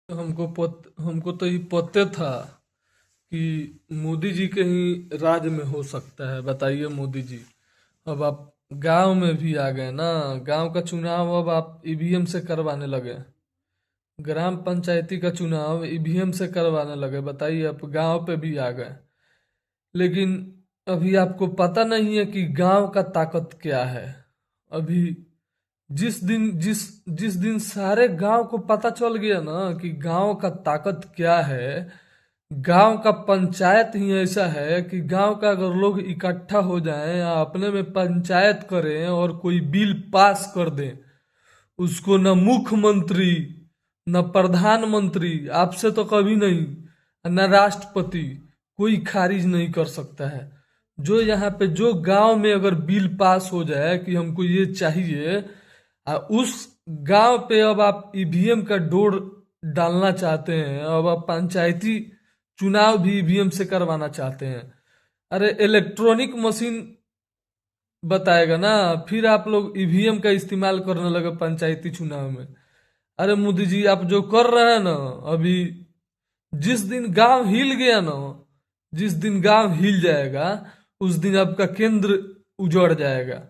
हमको तो ये पते था कि मोदी जी के ही राज में हो सकता है। बताइए मोदी जी, अब आप गांव में भी आ गए ना। गांव का चुनाव अब आप ईवीएम से करवाने लगे। ग्राम पंचायती का चुनाव ईवीएम से करवाने लगे। बताइए, आप गांव पे भी आ गए। लेकिन अभी आपको पता नहीं है कि गांव का ताकत क्या है। अभी जिस दिन सारे गांव को पता चल गया ना कि गांव का ताकत क्या है। गांव का पंचायत ही ऐसा है कि गांव का अगर लोग इकट्ठा हो जाएं या अपने में पंचायत करें और कोई बिल पास कर दें, उसको न मुख्यमंत्री, न प्रधानमंत्री, आपसे तो कभी नहीं, न राष्ट्रपति कोई खारिज नहीं कर सकता है। जो यहाँ पे जो गांव में अगर बिल पास हो जाए कि हमको ये चाहिए, उस गांव पे अब आप ईवीएम का डोर डालना चाहते हैं। अब आप पंचायती चुनाव भी ईवीएम से करवाना चाहते हैं। अरे इलेक्ट्रॉनिक मशीन बताएगा ना, फिर आप लोग ईवीएम का इस्तेमाल करने लगे पंचायती चुनाव में। अरे मोदी जी, आप जो कर रहे हैं ना अभी, जिस दिन गांव हिल गया ना, जिस दिन गांव हिल जाएगा उस दिन आपका केंद्र उजड़ जाएगा।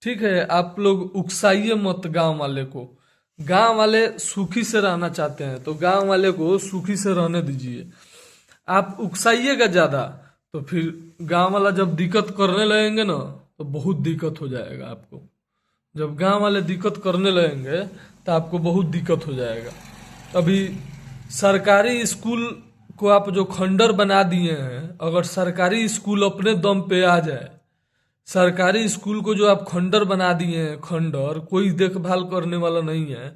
ठीक है, आप लोग उकसाइए मत गांव वाले को। गांव वाले सुखी से रहना चाहते हैं तो गांव वाले को सुखी से रहने दीजिए। आप उकसाइएगा ज्यादा तो फिर गांव वाला जब दिक्कत करने लगेंगे ना तो बहुत दिक्कत हो जाएगा आपको। जब गांव वाले दिक्कत करने लगेंगे तो आपको बहुत दिक्कत हो जाएगा। अभी सरकारी स्कूल को आप जो खंडर बना दिए हैं, अगर सरकारी स्कूल अपने दम पे आ जाए, सरकारी स्कूल को जो आप खंडर बना दिए हैं, खंडर कोई देखभाल करने वाला नहीं है,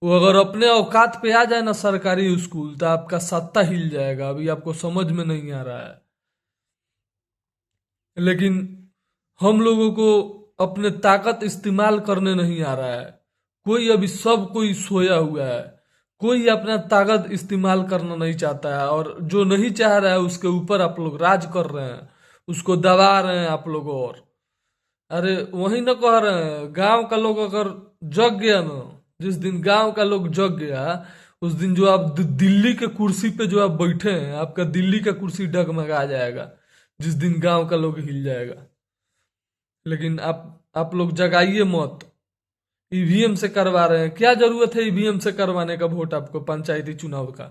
वो अगर अपने औकात पे आ जाए ना सरकारी स्कूल, तो आपका सत्ता हिल जाएगा। अभी आपको समझ में नहीं आ रहा है। लेकिन हम लोगों को अपने ताकत इस्तेमाल करने नहीं आ रहा है। कोई अभी सब कोई सोया हुआ है। कोई अपना ताकत इस्तेमाल करना नहीं चाहता है, और जो नहीं चाह रहा है उसके ऊपर आप लोग राज कर रहे हैं, उसको दबा रहे हैं आप लोग। और अरे वही ना कह रहे हैं, गांव का लोग अगर जग गया ना, जिस दिन गांव का लोग जग गया उस दिन जो आप दिल्ली के कुर्सी पे जो आप बैठे हैं, आपका दिल्ली का कुर्सी डगमगा जाएगा जिस दिन गांव का लोग हिल जाएगा। लेकिन आप लोग जगाइए मत। ईवीएम से करवा रहे हैं, क्या जरूरत है ईवीएम से करवाने का वोट आपको पंचायती चुनाव का।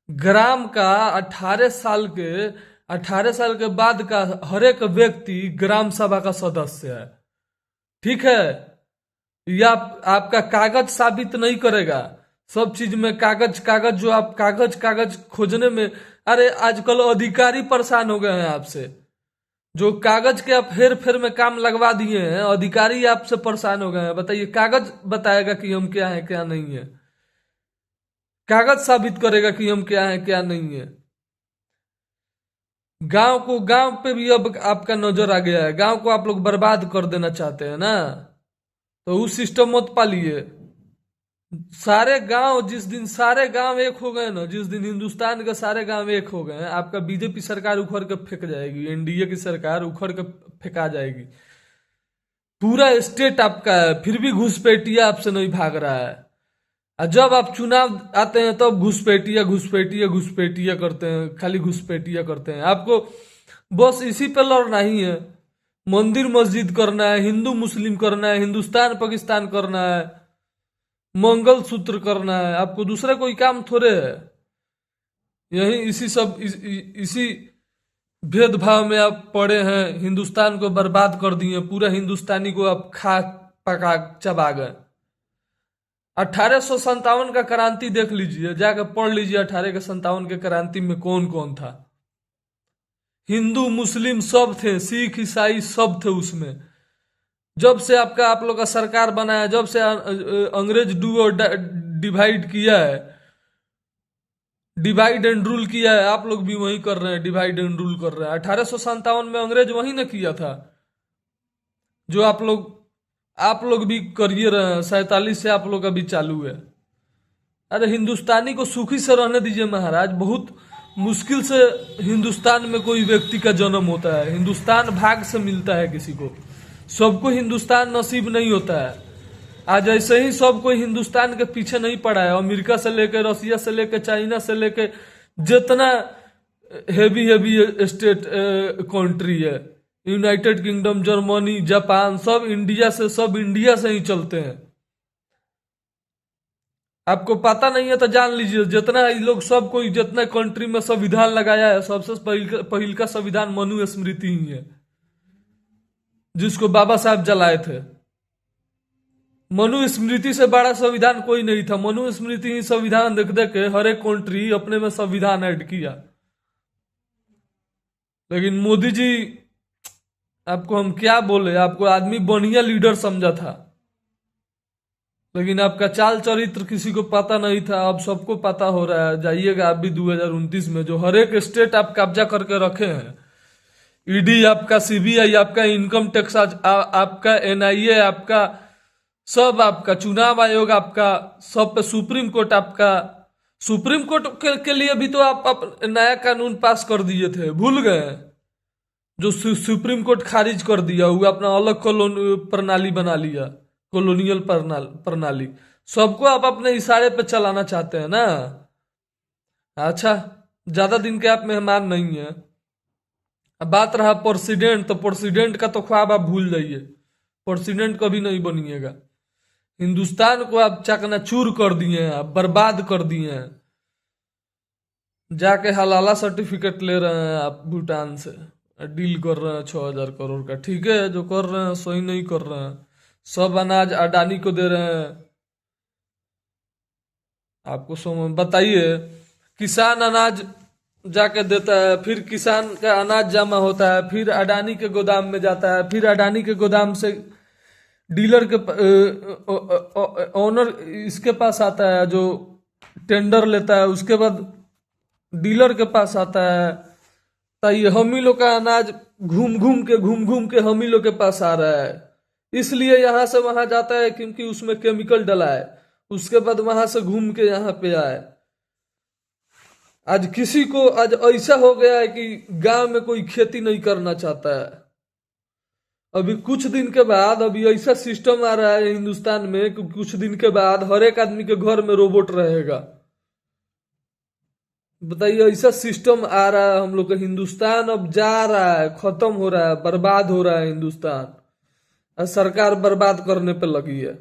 ग्राम का 18 साल के बाद का हर एक व्यक्ति ग्राम सभा का सदस्य है। ठीक है, यह आपका कागज साबित नहीं करेगा। सब चीज में कागज कागज, जो आप कागज कागज खोजने में, अरे आजकल अधिकारी परेशान हो गए हैं आपसे। जो कागज के आप हेर फेर में काम लगवा दिए हैं, अधिकारी आपसे परेशान हो गए हैं। बताइए, कागज बताएगा कि हम क्या है क्या नहीं है। कागज साबित करेगा कि हम क्या है क्या नहीं है। गांव पे भी अब आपका नजर आ गया है। गांव को आप लोग बर्बाद कर देना चाहते हैं ना, तो उस सिस्टम मत पालिए। सारे गांव, जिस दिन सारे गांव एक हो गए ना, जिस दिन हिंदुस्तान के सारे गांव एक हो गए, आपका बीजेपी सरकार उखड़ के फेंक जाएगी, एनडीए की सरकार उखड़ के फेंका जाएगी। पूरा स्टेट आपका है, फिर भी घुसपैठिया आपसे नहीं भाग रहा है। और जब आप चुनाव आते हैं तब घुसपैठिया घुसपैठिया घुसपैठिया करते हैं, खाली घुसपैठिया करते हैं। आपको बस इसी पे लड़ना ही है। मंदिर मस्जिद करना है, हिंदू मुस्लिम करना है, हिंदुस्तान पाकिस्तान करना है, मंगल सूत्र करना है। आपको दूसरा कोई काम थोड़े है। यही इसी भेदभाव में आप पड़े हैं। हिंदुस्तान को बर्बाद कर दिए, पूरा हिंदुस्तानी को आप खा पका चबा गए। 1857 का क्रांति देख लीजिए, जाकर पढ़ लीजिए 1857 के क्रांति में कौन कौन था। हिंदू मुस्लिम सब थे, सिख ईसाई सब थे उसमें। जब से आप लोग का सरकार बना है, जब से अंग्रेज डू और डिवाइड किया है, डिवाइड एंड रूल किया है, आप लोग भी वही कर रहे हैं, डिवाइड एंड रूल कर रहे हैं। 1857 में अंग्रेज वही ना किया था जो आप लोग भी करिए रहे हैं। 47 से आप लोग का भी चालू है। अरे हिंदुस्तानी को सुखी से रहने दीजिए महाराज। बहुत मुश्किल से हिंदुस्तान में कोई व्यक्ति का जन्म होता है। हिंदुस्तान भाग से मिलता है किसी को, सबको हिंदुस्तान नसीब नहीं होता है। आज ऐसे ही सब कोई हिंदुस्तान के पीछे नहीं पड़ा है। अमेरिका से लेकर, रसिया से लेकर, चाइना से लेकर, जितना हेवी हेवी स्टेट कंट्री है, यूनाइटेड किंगडम, जर्मनी, जापान, सब इंडिया से ही चलते हैं। आपको पता नहीं है तो जान लीजिए, जितना ये लोग सब कोई जितना कंट्री में संविधान लगाया है, सबसे पहिल का संविधान मनु स्मृति ही है, जिसको बाबा साहब जलाए थे। मनु स्मृति से बड़ा संविधान कोई नहीं था। मनु स्मृति ही संविधान देख देख के हर एक कंट्री अपने में संविधान ऐड किया। लेकिन मोदी जी, आपको हम क्या बोले, आपको आदमी बढ़िया लीडर समझा था, लेकिन आपका चाल चरित्र किसी को पता नहीं था। अब सबको पता हो रहा है। जाइएगा आप भी 2029 में, जो हर एक स्टेट आप कब्जा करके रखे हैं, ईडी आपका, सीबीआई आपका, इनकम टैक्स आपका, एनआईए आपका, सब आपका, चुनाव आयोग आपका, सब पे सुप्रीम कोर्ट आपका। सुप्रीम कोर्ट के लिए भी तो आप नया कानून पास कर दिए थे, भूल गए? जो सुप्रीम कोर्ट खारिज कर दिया, वो अपना अलग प्रणाली बना लिया, कॉलोनियल प्रणाली। सबको आप अपने इशारे पे चलाना चाहते हैं ना। अच्छा, ज्यादा दिन के आप मेहमान नहीं है। अब बात रहा प्रेसिडेंट, तो प्रेसिडेंट का तो ख्वाब आप भूल जाइए। प्रेसिडेंट कभी नहीं बनिएगा। हिंदुस्तान को आप चकनाचूर कर दिए हैं, आप बर्बाद कर दिए हैं। जाके हलाला सर्टिफिकेट ले रहे हैं आप भूटान से, डील कर रहे हैं 6,000 करोड़ का। ठीक है, जो कर रहे हैं सही नहीं कर रहे हैं। सब अनाज अडानी को दे रहे हैं। आपको बताइए, किसान अनाज जाके देता है, फिर किसान का अनाज जमा होता है, फिर अडानी के गोदाम में जाता है, फिर अडानी के गोदाम से डीलर के ओनर इसके पास आता है, जो टेंडर लेता है, उसके बाद डीलर के पास आता है। तो ये हम ही लोग का अनाज घूम घूम के हम ही लोग के पास आ रहा है। इसलिए यहां से वहां जाता है, क्योंकि उसमें केमिकल डला है। उसके बाद वहां से घूम के यहाँ पे आए। आज किसी को आज ऐसा हो गया है कि गांव में कोई खेती नहीं करना चाहता है। अभी कुछ दिन के बाद, अभी ऐसा सिस्टम आ रहा है हिंदुस्तान में कि कुछ दिन के बाद हर एक आदमी के घर में रोबोट रहेगा। बताइए, ऐसा सिस्टम आ रहा है हम लोग का। हिंदुस्तान अब जा रहा है, खत्म हो रहा है, बर्बाद हो रहा है हिंदुस्तान। और सरकार बर्बाद करने पे लगी है।